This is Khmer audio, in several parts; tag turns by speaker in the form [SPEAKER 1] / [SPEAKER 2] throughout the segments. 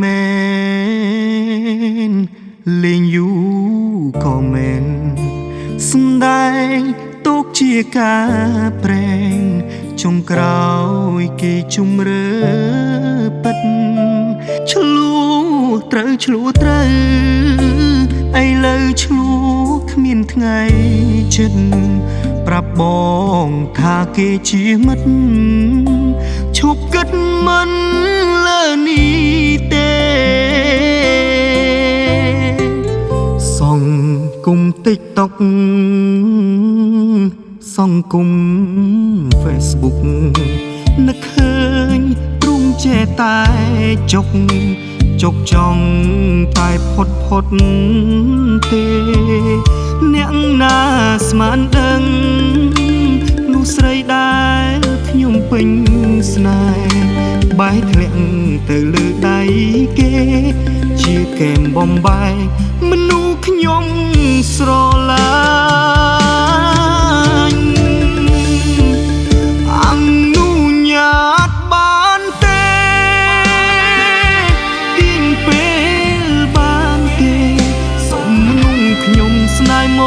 [SPEAKER 1] មែនលេងយូរក៏មែនសម្ដែងទុកជាការប្រែងចុងក្រោយគេជំរឿពិតឆ្លួត្រូវឥឡូវឆ្លួគ្មានថ្ងៃចិត្តប្រាប់បងថាគេជាមិត្តឈប់គិតមិនលើនេះទេសង្គម TikTok សង្គម Facebook នឹកឃើញទ្រង់ចេះតែចុកចង់តែផុតទេអ្នកណាស្មានដឹងនោះស្រីដែលខ្ញុំពេញស្នេហ៍បែកធ្លាក់ទៅលើដៃគេជាកែមបំបែកមនុស្សខ្ញុំស្រឡាញ់អនុញ្ញាតបានទេទាញពេលបានទេសុំមនុស្សខ្ញុំស្នេហ៍ម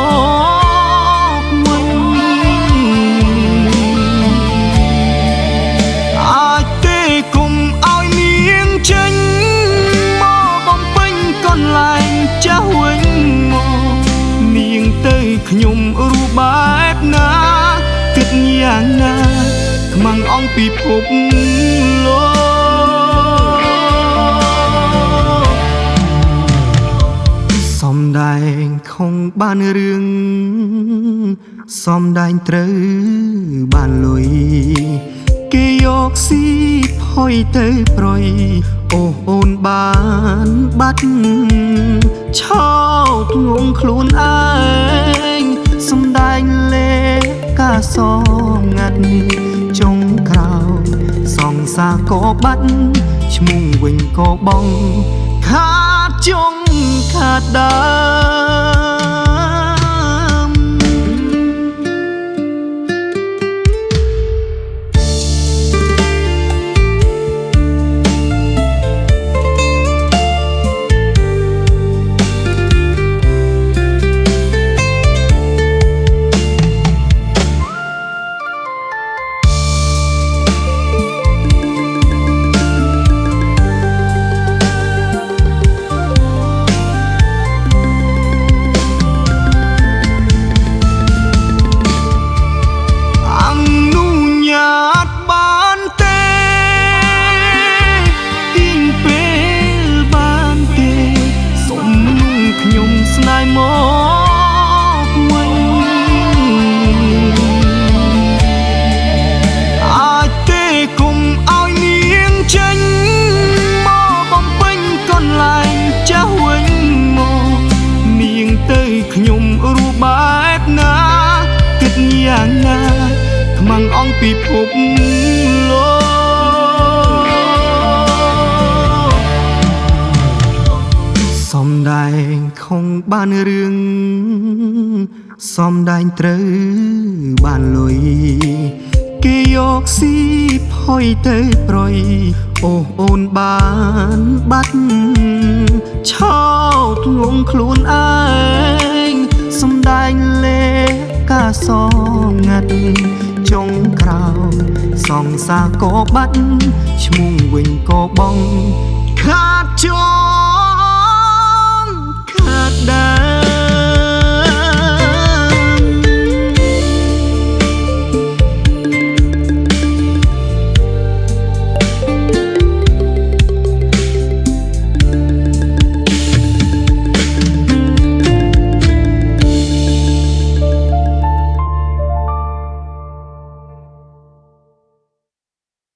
[SPEAKER 1] កវិញអាចទេគុំឲ្យនាងចេញមកបំពេញកន្លែងចាស់វិញមកនាងទៅខ្ញុំរស់បែបណាគិតយ៉ាងណាខ្មាំងអង្គពិភពលោកសំដែងខំបានរឿងសំដែងត្រូវបានលុយគេយកស៊ីផុយទៅប្រយអូនបានបាត់ឆោតងងខ្លួនឯងសំដែងលេកាសងាត់ចុងក្រោយសង្សារក៏បាត់ឈ្មោះវិញក៏បងខាតចុងខាតដើមមកវិញអាចទេគុំឲ្យនាងចេញមកបំពេញកន្លែងចាស់វិញមកនាងទៅខ្ញុំរស់បែបណាគិតយ៉ាងណាខ្មាំងអង្គពិភពលោកសំដែងខំបានរឿងសំដែងត្រូវបានលុយគេយកស៊ីផុយទៅប្រយអូនបានបាត់ឆោតងងខ្លួនឯងសំដែងលេកាសងាត់ចុងក្រោយសង្សារក៏បាត់ឈ្មោះវិញក៏បងខាតចុង